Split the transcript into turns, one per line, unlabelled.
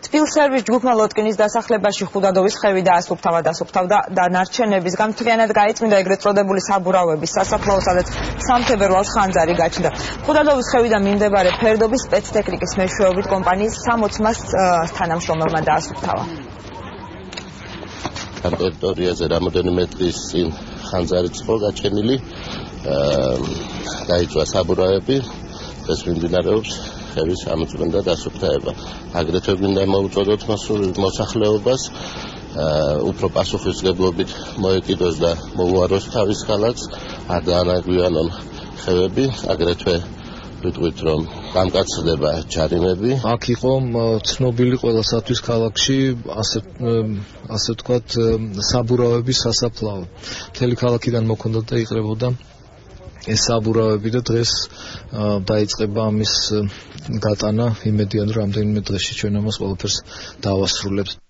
თბილსერვის ჯგუფმა ლოტკინის დასახლებაში ხუდადოვის ხევი დასუფთავდა და ნარჩენების გამთლიანად გაიწმინდა ეგრეთ წოდებული საბურავების სასაფლაო, სადაც 3 თებერვალს ხანძარი გაჩნდა. ხუდადოვის ხევიდან მიმდებარე ფერდობის სპეცტექნიკის მეშვეობით კომპანიის 60 მას თანამშრომელმა დაასუფთავა.
ამ ტერიტორიაზე რამოდენიმე მეტრის წინ ხანძარი იყო გაჩენილი, დაიწვა საბურავები, ეს მიმდინარეობს ხევის ამოწმენდა და დასუფთავება. აგრეთვე მინდა მოუწოდოთ მოსახლეობას უფრო პასუხისმგებლობით მოეკიდოს და მოუაროს თავის ქალაქს, არ დაანაგვიანონ ხევები, აგრეთვე ვიტყვით რომ გამკაცდება ჯარიმები.
აქ იყო ცნობილი ყველასათვის ქალაქში ასე ვთქვათ საბურავების სასაფლაო. მთელი ქალაქიდან მოქონდა და იყრებოდა ეს საბურავები და დღეს დაიწყება ამის გატანა. იმედია რომ რამდენიმე დღეში ჩვენ ამას ყველაფერს დავასრულებთ.